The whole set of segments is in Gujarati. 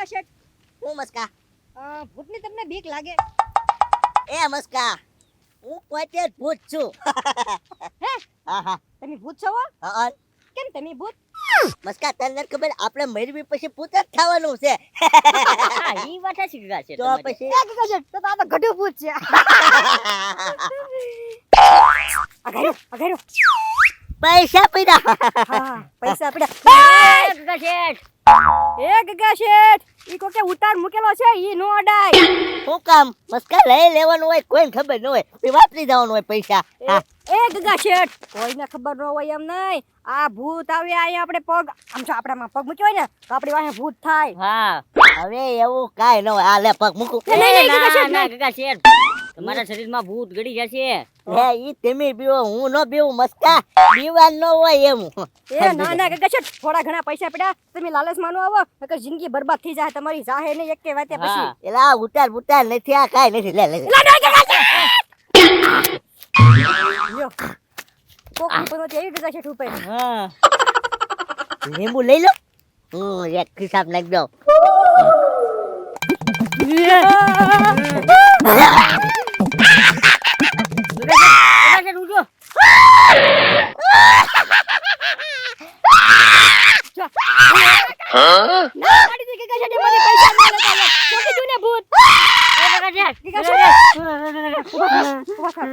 ગગા શેઠ, હું મસ્કા ભૂતની તમને બીક લાગે? એ મસ્કા હું પોતે જ ભૂત છું. હે? હા હા તમે ભૂત છો? હા કેમ તમે ભૂત? મસ્કા તને ખબર આપણે મરવી પછી ભૂત જ થવાનું છે. ઈ વાત છે ગગા શેઠ તો તમારી. પછી ગગા શેઠ, તો આ તો ગઢું ભૂત છે. અઘાર્યો. પૈસા પીડા. હા, પૈસા પડ્યા. ગગા શેઠ એ ગગા શેઠ, ઈ કોકે ઉતાર મૂકેલો છે, ઈ નો અડાય. શું કામ મસ્કા લઈ લેવાનું હોય કોઈને ખબર ન હોય પછી વાપરી જવાનું હોય પૈસા. હા એ ગગા શેઠ, કોઈને ખબર ન હોય એમ નહીં. આ ભૂત આવે અહીંયા આપણે પગ આમ જો આપણામાં પગ મૂક્યો હોય ને તો આપણી વાહે ભૂત થાય. હા હવે એવું કાઈ ન હોય. આ લે પગ મૂકું. નહીં, ગગા શેઠ, ના નહીં. ગગા શેઠ તમારા શરીરમાં ભૂત ગડી જશે. હે ઈ તમે બીવો હું ન બીવું મસ્કા બીવાન ન હોય એમ. એ ના ગગા શેઠ, થોડા ઘણા પૈસા પડ્યા તમે લાલચ માનો આવો નકર જિંદગી બરબાદ થઈ જાય તમારી. જાહે નહીં એક કે વાતે પછી. હા. એલા ઉતાર નથી આ કાઈ નથી લે લા ના ગગા શેઠ. લ્યો. કોક ઉપરથી આવી ગગા શેઠ ઉપર. હા લીંબુ લઈ લો. એક હિસાબ નાખ દો. ગગા શેઠ ઉઠો. ના પાડી દે ગગા શેઠ, મને પૈસા ન લગાવ્યા. ચોકી દઉં ને ભૂત. ગગા શેઠ ગગા શેઠ. ઉભા કર.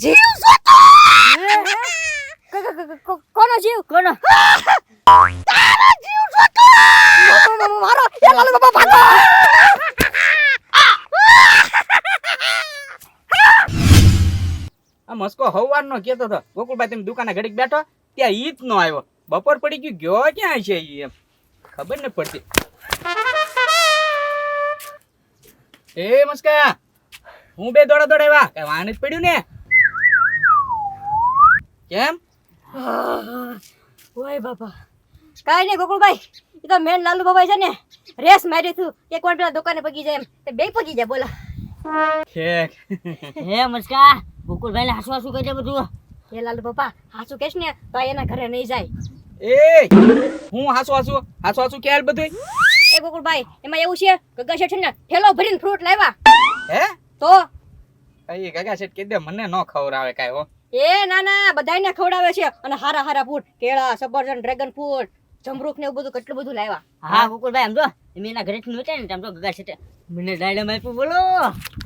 જીવ છો તો કોનો જીવ? કોનો? તારો જીવ છો તો મારો એ લાલુ બાપા ભાગો. આ મસ્કો હવારનો કહેતો હતો ગોકુળભાઈ તમે દુકાને ઘડીક બેઠો ત્યાં ઈ જ નો આવ્યો. બપોર પડી ગયો ક્યાં છે ઈ એમ ખબર ન પડતી. એ મસ્કા હું બે દોડા આવ્યા કઈ વાહન જ પડ્યું ને કેમ? ઓય બાપા, કાઈ નહીં ગોકુળભાઈ, ઈ તો મેન લાલુ બાબા છે ને રેસ મારી તું કે કોણ પેલા દુકાને પગી જાય એમ તે બે પગી જાય. બોલા ઠેક હે મસ્કા ગોકુળભાઈને હાસુ કહી દે બધું. એ લાલુ બાપા હાચું કહેશ ને તો એના ઘરે નહીં જાય. એ હું હાસુ ક્યારે બધું એ ગોકુળભાઈ, એમાં એવું છે ગગા શેઠ છે ને થેલો ભરીને ફ્રૂટ લાવ્યા. હે તો એ ગગા શેઠ કહી દે મને નો ખવડાવે કાઈ હો. એ ના બધાયને ખવડાવે છે અને હારા ફ્રૂટ કેળા સફરજન ડ્રેગન ફ્રૂટ જમરૂખ ને એવું બધું કેટલું બધું લાવ્યા. હા ગોકુળભાઈ સમજો તમે એના ઘરેથી નહોતા ને સમજો ગગા શેઠે મને દાડમ આપ્યું બોલો.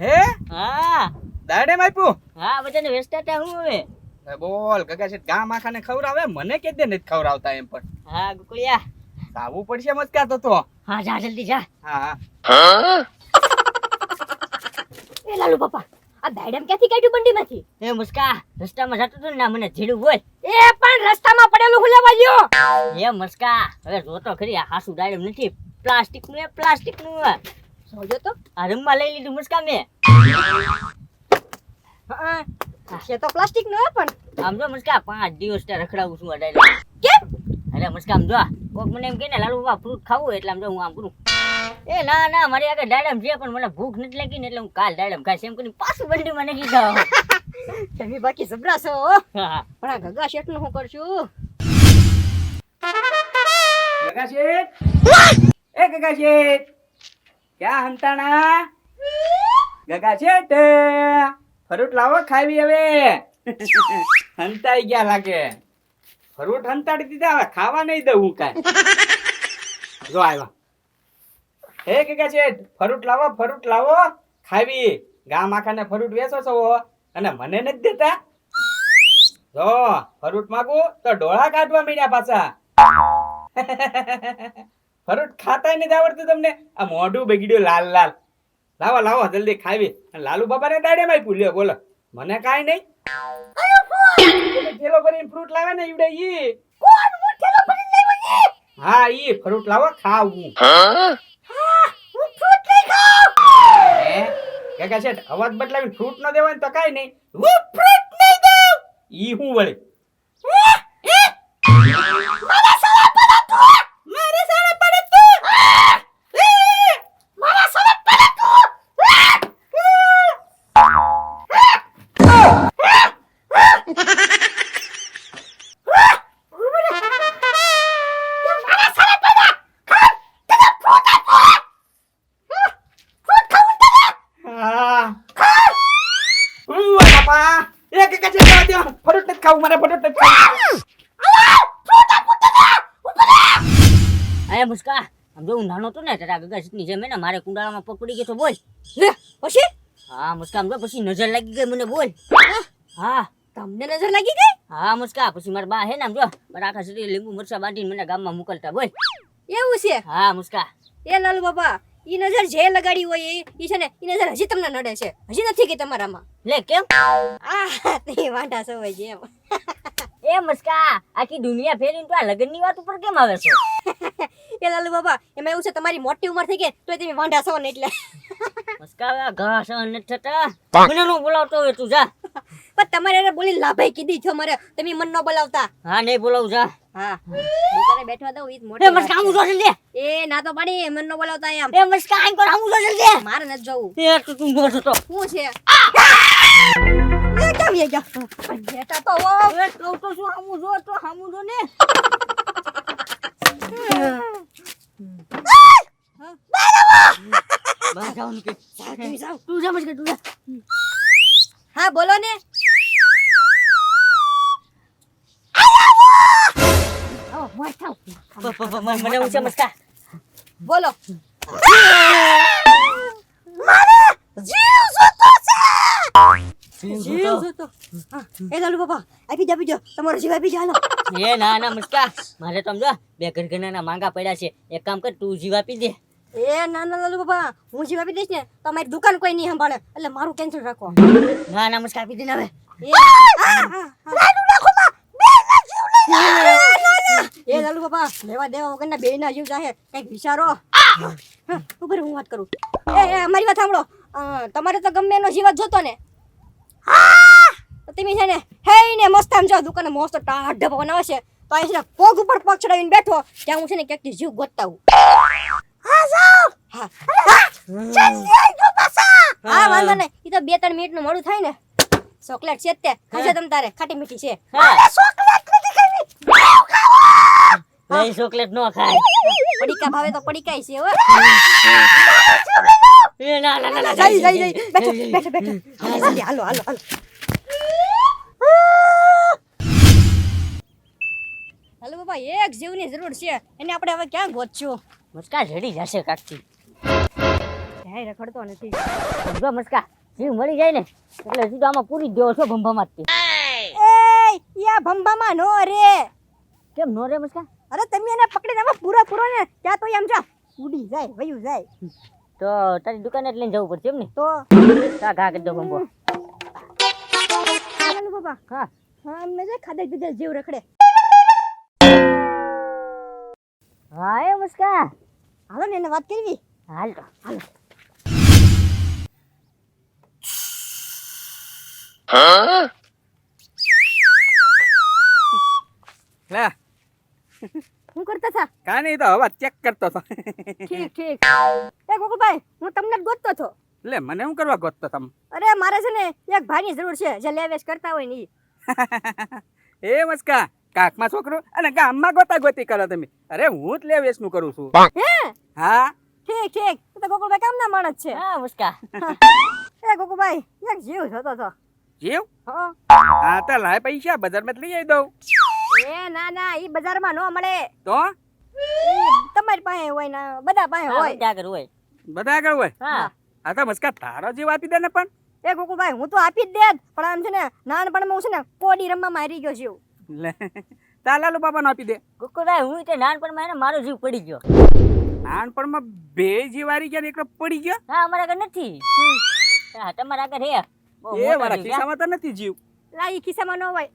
હે હા દાડે આપ્યું? હા બધાને વેચતા હતા હું હવે. એ બોલ ગગા શેઠ ગામ આખાને ખવડાવે મને કે દે નથી ખવડાવતા એમ પણ હા ગોકુળિયા. સાવું પડશે મસ્કા તો હા જા જલ્દી જા. હા એ લાલુ બાપા, આ દાડમ ક્યાંથી કાઢ્યું બંડીમાંથી? એ મુસ્કા રસ્તામાં જતો હતો ને મને જીડું બોલ. એ પણ રસ્તામાં પડેલું હુલેવા ગયો. એ મુસ્કા હવે જોતો ખરી આ હાસુ દાડમ નથી પ્લાસ્ટિક નું. જોજો તો. આ રૂમમાં લઈ લીધું મુસ્કા મેં. હા છે તો પ્લાસ્ટિક નો પણ આમ જો મુસ્કા 5 દિવસ ત્યાં રખડાવું છું આ દાડમ. કેમ? અરે મુસ્કા આમ જો કોક મને એમ કહે ને લાલુ બાપા ફ્રૂટ ખાવું એટલે આમ જો હું આમ કરું. એ ના મારી આગળ દાડમ છે પણ મને ભૂખ નથી લાગી ને એટલે હું કાલ દાડમ ખાઈશ એમ કરીને પાછું બંડીમાં નાખી દઉં. તમે બાકી જબરા છો. હા પણ આ ગગા શેઠ નું શું કરશું? ગગા શેઠ એ ગગા શેઠ ક્યાં હંતાણા? ગગા શેઠ ફરૂટ લાવો ખાવી હવે. હંતાઈ ગયા લાગે. ફરૂટ હંતાડી દીધા હવે ખાવા નહીં દઉં હું કાંઈ. જો આવ્યા. હે ગગા શેઠ ફરૂટ લાવો ખાવી. ગામ આખાને ફરૂટ વેચો છો અને મને નથી દેતા. જો ફરૂટ માંગુ તો ડોળા કાઢવા માંડ્યા પાછા. ફરૂટ ખાતા નથી આવડતું તમને? આ મોઢું બગડ્યું લાલ. લાવો જલ્દી ખાવી. લાલુ બાબાને દાડે માં આપ્યું. બોલો મને કાઈ નહીં. થેલો ભરીને ફ્રૂટ લાવે ને ઈવડે ઈ. કોણ હું થેલો ભરીને લાવ્યો છે? હા ઈ ફ્રૂટ લાવો ખાવું. હું ફ્રૂટ નહીં ખાઉં. હે ગગા શેઠ અવાજ બદલાવીને ફ્રૂટ ન દેવાય ને તો કાઈ નહીં. હું ફ્રૂટ નહીં દઉં. ઈ હું વળી મારા સાળા પડે તું. મારા સાળા પડે તું. મારા સાળા પડે તું. એ કાકા છે જવા દો ફરૂટ નથી ખાવું મારે ફરૂટ નથી ખાવું અરે મુસ્કા આમ જો હું નાનો હતો ને તારા ગગા ની જેમ ને મારે કુંડાળામાં પગ પડી ગયો તો બોલ લે પછી હા મુસ્કા આમ જો પછી નજર લાગી ગઈ મને બોલ હા તમને નજર લાગી ગઈ હા મુસ્કા પછી મારા બા હે ને આમ જો મારા આખા શરીરે લીંબુ મરચા બાંધીને મને ગામમાં મોકલતા બોલ એવું છે હા મુસ્કા એ લાલુ બાપા ઈ નજર જે લગાડી હોય ઈ છે ને ઈ નજર હજી તમને નડે છે હજી નથી કે તમારામાં લે કેમ આ તે વાંઢા સવાય છે એમ એ મુસ્કા આખી દુનિયા ફેરીને તો આ લગનની વાત ઉપર કેમ આવે છો એ લાલુ બાપા એમાં એવું છે તમારી મોટી ઉંમર થઈ ગઈ તો તમે વાંઢા છો ને એટલે મુસ્કા આ ઘા સહન નથી થતા મને નો બોલાવતો હોય તું જા પણ તમારે એને બોલી લાભાઈ કીધી છો મારે તમે મન ન બોલાવતા હા નહીં બોલાવું જા હા દુકાને બેઠવા દઉં ઈ જ એ મોટી મુસ્કા આમ જો જલ્દી એ ના તો પાડી મન ન બોલાવતા એમ એ મુસ્કા આમ કર આમ જો જલ્દી મારે નથી જવું એ તું જો તો શું છે એ કેમ એ ગયા બેટા તો ઓ એ કહું તો શું આમ જો તો આમ જો ને બસ જાઉં કે તમે જાઓ. તું જા મુસ્કા તું જા હા બોલો ને આવો મોર થાવ મને ઊંચે મુસ્કા બોલો જીવ જોતો હા એ લાલુ બાપા આપી દો તમારો જીવ આપી જાલો એ ના ના મુસ્કા મારે તો સમજો બે ઘરના માંગા પડ્યા છે એક કામ કર તું જીવ આપી દે એ ના ના લાલુ બાપા હું જીવ આપી દઈશ ને તમારી દુકાન કોઈ નહીં સંભાળે એટલે મારું કેન્સલ રાખો ના ના મુસ્કા આપી દે ને હવે એ લાલુ બાપા લેવા દેવા વગરના બે ના જીવ જાહે કઈક વિચારો ઉપર હું વાત કરું એ મારી વાત સાંભળો તમારે તો ગમે એનો જીવ જ જોતો ને તો તમે છે ને હે ને મસ્ત આમ જો દુકાને મસ્ત ટાઢ પવન આવે છે તો અહીં છે ને પગ ઉપર પગ ચડાવીને બેઠો ત્યાં હું છે ને ક્યાંકથી જીવ ગોતતા હું હા વાંધો નહીં ઈ તો 2-3 મિનિટ નું મોડું થાય ને ચોકલેટ છે તે ખાજો તમ તારે ખાટી મીઠી છે નહીં ચોકલેટ નો ખાય પડીકા ભાવે તો પડીકાય છે હો એ ના ના ના જઈ બેઠો હાલો હાલો બાબા એક જીવની જરૂર છે એને આપણે હવે ક્યાં ગોતશું મુસ્કા જડી જશે કાકથી ક્યાંય રખડતો નથી સમજો મુસ્કા જીવ મળી જાય ને એટલે સીધો આમાં પૂરી જ દેવો છો ભંભામાં જ તે. એ યા ભંભામાં નો રે કેમ નો રે મુસ્કા અરે તમે એને પકડીને હવે પૂરો ને ત્યાં તો એમ જા ઉડી જાય વયું જાય તો તારી દુકાને જ લઈને જવું પડશે એમ ને તો તા ઘા કરી દો ભંભો હાલો બાબા હા હા મેં જે ખાધા પીધા જીવ રખડે હા એ મુસ્કા હાલો ને એને વાત કરવી હાલ તો હાલ લે હું કરતા હતા કાઈ નહીં તો હવા ચેક કરતો હતો ઠીક એ ગોકુલભાઈ હું તમને જ ગોતતો હતો લે મને શું કરવા ગોતતો તમે અરે મારે છે ને એક ભાઈની જરૂર છે જે લેવેશ કરતા હોય ને ઈ એ મસ્કા કાકમાં છોકરો અને ગામમાં ગોતી કરો તમે અરે હું જ લે વેચનું કરું છું હે હા ઠીક તો ગોકુલભાઈ કામના માણસ છે હા મુસ્કા એ ગોકુલભાઈ એક જીવ થતો હતો જીવ હા હા તો લાય પૈસા બજારમાં જ લઈ આવી દઉં એ ના ઈ બજારમાં નો મળે તો ઈ તમારી પાસે હોય ને બધા પાસે હોય ત્યાં આગળ હોય બધા આગળ હોય હા હા તો મસ્કા તારો જીવ આપી દે ને પણ એ ગોકુલભાઈ હું તો આપી જ દેત પણ આમ છે ને નાનપણમાં હું છે ને કોડી રમવામાં હારી ગયો છું લે તા લાલુ બાપાનો આપી દે કુકુભાઈ હું તે નાનપણમાં એને મારો જીવ પડી ગયો નાનપણમાં બે જીવ હારી ગયા ને એકલો પડી ગયો હા અમારા આગળ નથી હા તમારા આગળ હે બહુ એ મોટા મારા જીવ, ખિસ્સામાં તો નથી જીવ લા ઈ ખિસ્સામાં ન હોય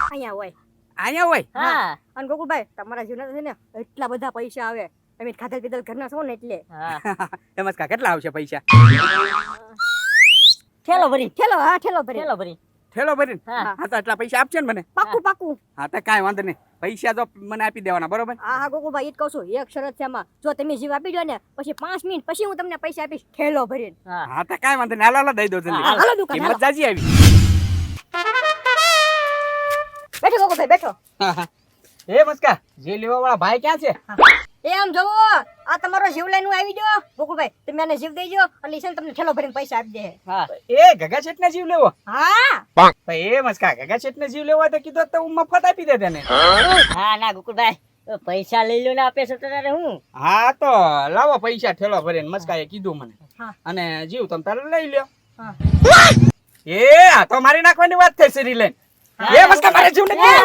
અહીંયા હોય અહીંયા હોય હા અને ગોકુલભાઈ તમારા જીવના તો છે ને એટલા બધા પૈસા આવે તમે ખાધેલ પીધેલ ઘરના છો ને એટલે હા એ મસ્કા કેટલા આવશે પૈસા ઠેલો ભરી ઠેલો હા ઠેલો ભરી ઠેલો ભરી ઠેલો ભરીને હા હા તો એટલા પૈસા આપશે ને મને પાકું હા તો કાંઈ વાંધો નહીં પૈસા તો મને આપી દેવાના બરોબર હા ગોકુલભાઈ ઈ જ કહું છું એક શરત છે આમાં જો તમે જીવ આપી દો ને પછી 5 મિનિટ પછી હું તમને પૈસા આપીશ ઠેલો ભરીને હા હા તો કાંઈ વાંધો નહીં હાલો દઈ દો જલ્દી હા, હાલો દુકાન, કિંમત જાજી આવી બેઠો ગોકુલભાઈ બેઠો એ મસ્કા જે લેવા વાળા ભાઈ ક્યાં છે એ આમ જોવો આ તમારો જીવ લઈને હું આવી ગયો ગોકુળભાઈ, તમે આને જીવ દેજો એટલે ઈ છે ને તમને ઠેલો ભરીને પૈસા આપી દે. હા એ ગગા શેઠને જીવ લેવો હા ભાઈ એ મસ્કા ગગા શેઠને જીવ લેવો હોય તો કીધું તો હું મફત આપી દે તને. હા ના ગોકુળભાઈ, તો પૈસા લઈ લો ને આપે છે તો તારે હું. હા તો લાવો પૈસા ઠેલો ભરીને મસ્કાએ કીધું મને. હા. અને જીવ તમે તારે લઈ લ્યો. હા. એ આ તો મારી નાખવાની વાત થઈ શરી લઈને. એ મસ્કા મારે જીવ નથી.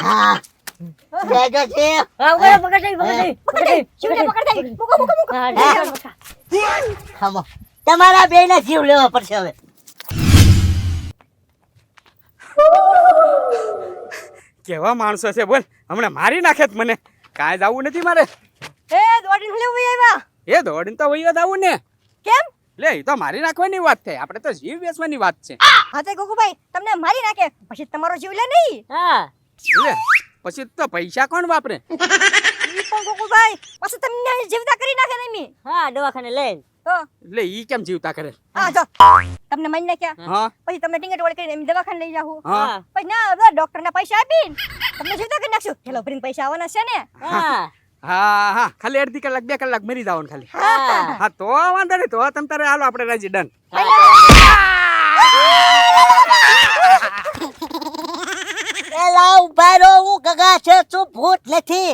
હા ગગા છે હા ઉભો રહો, પકડ દઈ. શિવને પકડ દે. મૂકો મૂકો મૂકો. હા જી, બકા. ખમો તમારા બેયને જીવ લેવો પડશે હવે. કેવા માણસો છે બોલ, હમણાં મારી નાખે જ મને. કાંઈ જવું નથી મારે. એ દોડીને લેવું આવ્યા. એ દોડીને તો વહીવટ આવું ને. કેમ? લે એ તો મારી નાખવાની વાત થઈ, આપણે તો જીવ વેચવાની વાત છે. હા તે ગોકુભાઈ તમને મારી નાખે પછી તમારો જીવ લે નહીં. હા લે પછી તો પૈસા કોણ વાપરે? ઈ પણ ગોકુભાઈ પછી તમને જીવતા કરી નાખે ને મી. હા દવાખાને લઈ. તો લે ઈ કેમ જીવતા કરે? હા જો તમને મારી નાખ્યા હા પછી તમને ટિંગટ વળ કરીને એમ દવાખાને લઈ જાવ. હા પછી ના ડોક્ટર ના પૈસા આપીને તમને જીવતા કરી નાખશું. ઠેલો ભરીને પૈસા આવવાના છે ને. હા હા હા ખાલી અડધી કલાક 2 કલાક મરી જવાનું ખાલી. હા હા તો વાંધો નહીં, તો તમ તારે હાલો આપણે રાજી ડન. એ લાવ ઉભા રહો, હું ગગા છે, તું ભૂત નથી.